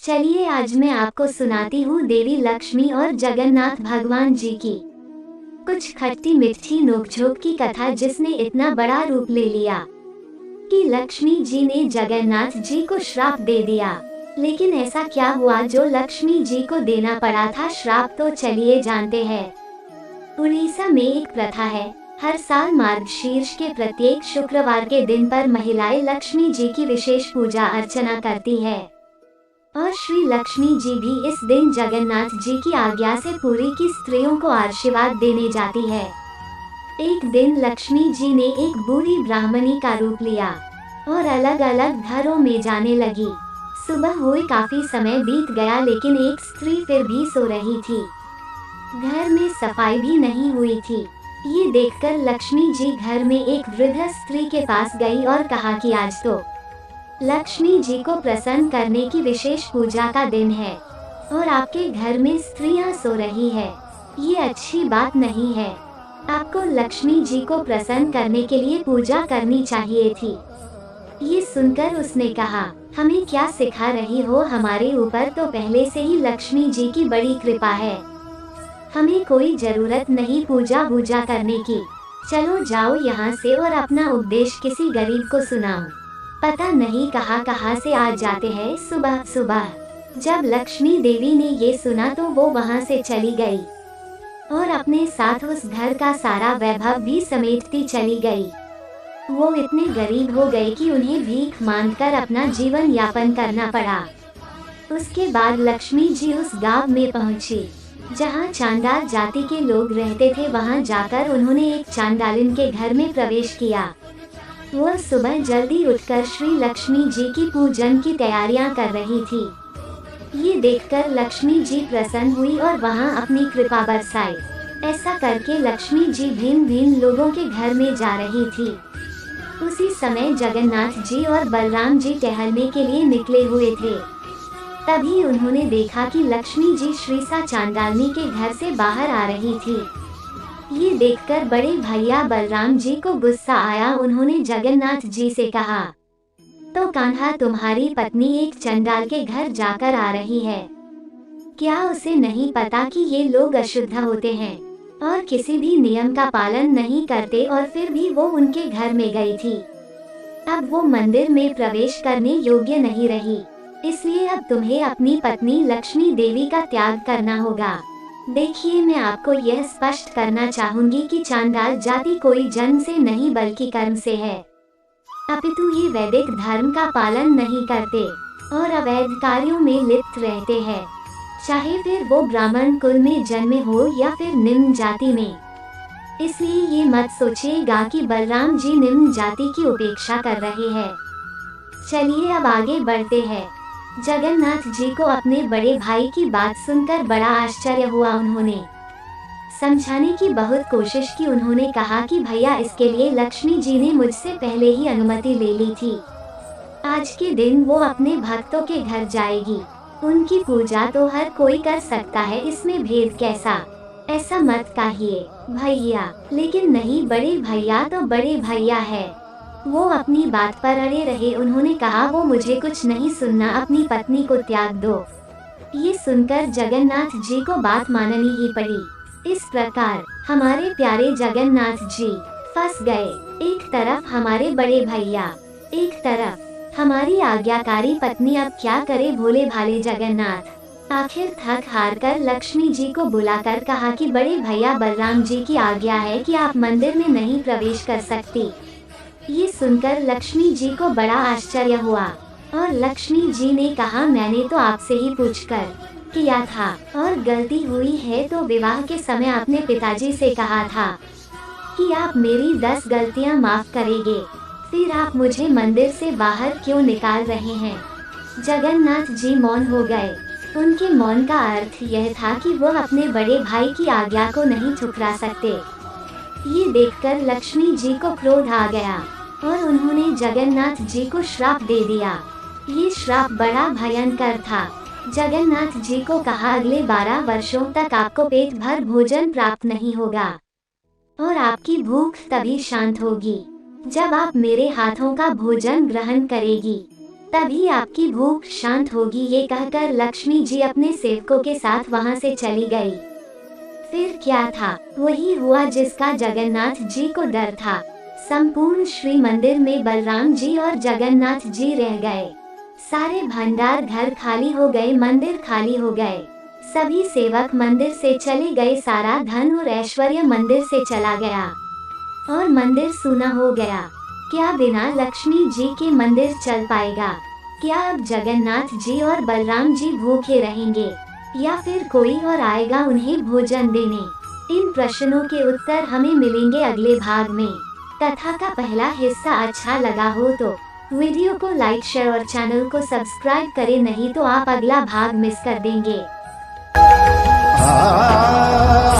चलिए आज मैं आपको सुनाती हूँ देवी लक्ष्मी और जगन्नाथ भगवान जी की कुछ खट्टी मीठी नोकझोंक की कथा, जिसने इतना बड़ा रूप ले लिया कि लक्ष्मी जी ने जगन्नाथ जी को श्राप दे दिया। लेकिन ऐसा क्या हुआ जो लक्ष्मी जी को देना पड़ा था श्राप, तो चलिए जानते हैं। उड़ीसा में एक प्रथा है, हर साल मार्गशीर्ष के प्रत्येक शुक्रवार के दिन पर महिलाएं लक्ष्मी जी की विशेष पूजा अर्चना करती है और श्री लक्ष्मी जी भी इस दिन जगन्नाथ जी की आज्ञा से पुरी की स्त्रियों को आशीर्वाद देने जाती है। एक दिन लक्ष्मी जी ने एक बूढ़ी ब्राह्मणी का रूप लिया और अलग अलग घरों में जाने लगी। सुबह हुई, काफी समय बीत गया, लेकिन एक स्त्री फिर भी सो रही थी। घर में सफाई भी नहीं हुई थी। ये देखकर लक्ष्मी जी घर में एक वृद्ध स्त्री के पास गई और कहा कि आज तो लक्ष्मी जी को प्रसन्न करने की विशेष पूजा का दिन है और आपके घर में स्त्रियां सो रही है। ये अच्छी बात नहीं है। आपको लक्ष्मी जी को प्रसन्न करने के लिए पूजा करनी चाहिए थी। ये सुनकर उसने कहा, हमें क्या सिखा रही हो, हमारे ऊपर तो पहले से ही लक्ष्मी जी की बड़ी कृपा है। हमें कोई जरूरत नहीं पूजा वूजा करने की। चलो जाओ यहाँ से और अपना उपदेश किसी गरीब को सुनाओ। पता नहीं कहाँ से आ जाते हैं सुबह सुबह। जब लक्ष्मी देवी ने ये सुना तो वो वहाँ से चली गई और अपने साथ उस घर का सारा वैभव भी समेटती चली गई। वो इतने गरीब हो गए कि उन्हें भीख मांगकर अपना जीवन यापन करना पड़ा। उसके बाद लक्ष्मी जी उस गांव में पहुंची जहां चांडाल जाति के लोग रहते थे। वहां जाकर उन्होंने एक चांडालिन के घर में प्रवेश किया। वो सुबह जल्दी उठकर श्री लक्ष्मी जी की पूजन की तैयारियां कर रही थी। ये देखकर लक्ष्मी जी प्रसन्न हुई और वहां अपनी कृपा बरसाई। ऐसा करके लक्ष्मी जी भिन्न भिन्न लोगों के घर में जा रही थी। उसी समय जगन्नाथ जी और बलराम जी टहलने के लिए निकले हुए थे। तभी उन्होंने देखा कि लक्ष्मी जी श्रीसा चांडालनी के घर से बाहर आ रही थी। ये देखकर बड़े भैया बलराम जी को गुस्सा आया। उन्होंने जगन्नाथ जी से कहा, तो कान्हा, तुम्हारी पत्नी एक चंडाल के घर जाकर आ रही है। क्या उसे नहीं पता कि ये लोग अशुद्ध होते हैं और किसी भी नियम का पालन नहीं करते? और फिर भी वो उनके घर में गई थी। अब वो मंदिर में प्रवेश करने योग्य नहीं रही, इसलिए अब तुम्हें अपनी पत्नी लक्ष्मी देवी का त्याग करना होगा। देखिए, मैं आपको यह स्पष्ट करना चाहूंगी कि चांडाल जाति कोई जन्म से नहीं बल्कि कर्म से है। अपितु ये वैदिक धर्म का पालन नहीं करते और अवैध कार्यों में लिप्त रहते हैं, चाहे फिर वो ब्राह्मण कुल में जन्मे हो या फिर निम्न जाति में। इसलिए ये मत सोचिएगा कि बलराम जी निम्न जाति की उपेक्षा कर रहे हैं। चलिए अब आगे बढ़ते हैं। जगन्नाथ जी को अपने बड़े भाई की बात सुनकर बड़ा आश्चर्य हुआ। उन्होंने समझाने की बहुत कोशिश की। उन्होंने कहा कि भैया, इसके लिए लक्ष्मी जी ने मुझसे पहले ही अनुमति ले ली थी। आज के दिन वो अपने भक्तों के घर जाएगी। उनकी पूजा तो हर कोई कर सकता है, इसमें भेद कैसा? ऐसा मत कहिए भैया। लेकिन नहीं, बड़े भैया तो बड़े भैया है। वो अपनी बात पर अड़े रहे। उन्होंने कहा, वो मुझे कुछ नहीं सुनना, अपनी पत्नी को त्याग दो। ये सुनकर जगन्नाथ जी को बात माननी ही पड़ी। इस प्रकार हमारे प्यारे जगन्नाथ जी फंस गए। एक तरफ हमारे बड़े भैया, एक तरफ हमारी आज्ञाकारी पत्नी। अब क्या करे भोले भाले जगन्नाथ? आखिर थक हार कर लक्ष्मी जी को बुलाकर कहा कि बड़े भैया बलराम जी की आज्ञा है कि आप मंदिर में नहीं प्रवेश कर सकती। ये सुनकर लक्ष्मी जी को बड़ा आश्चर्य हुआ और लक्ष्मी जी ने कहा, मैंने तो आपसे ही पूछकर किया था और गलती हुई है तो विवाह के समय आपने पिताजी से कहा था कि आप मेरी 10 गलतियां माफ करेंगे, फिर आप मुझे मंदिर से बाहर क्यों निकाल रहे हैं? जगन्नाथ जी मौन हो गए। उनके मौन का अर्थ यह था कि वो अपने बड़े भाई की आज्ञा को नहीं ठुकरा सकते। ये देखकर लक्ष्मी जी को क्रोध आ गया और उन्होंने जगन्नाथ जी को श्राप दे दिया। ये श्राप बड़ा भयंकर था। जगन्नाथ जी को कहा, अगले 12 वर्षों तक आपको पेट भर भोजन प्राप्त नहीं होगा और आपकी भूख तभी शांत होगी जब आप मेरे हाथों का भोजन ग्रहण करेगी। तभी आपकी भूख शांत होगी, ये कहकर लक्ष्मी जी अपने सेवकों के साथ वहां से चली गई। फिर क्या था, वही हुआ जिसका जगन्नाथ जी को डर था। संपूर्ण श्री मंदिर में बलराम जी और जगन्नाथ जी रह गए। सारे भंडार घर खाली हो गए, मंदिर खाली हो गए। सभी सेवक मंदिर से चले गए, सारा धन और ऐश्वर्य मंदिर से चला गया और मंदिर सूना हो गया। क्या बिना लक्ष्मी जी के मंदिर चल पाएगा? क्या अब जगन्नाथ जी और बलराम जी भूखे रहेंगे या फिर कोई और आएगा उन्हें भोजन देने? इन प्रश्नों के उत्तर हमें मिलेंगे अगले भाग में। कथा का पहला हिस्सा अच्छा लगा हो तो वीडियो को लाइक, शेयर और चैनल को सब्सक्राइब करें, नहीं तो आप अगला भाग मिस कर देंगे।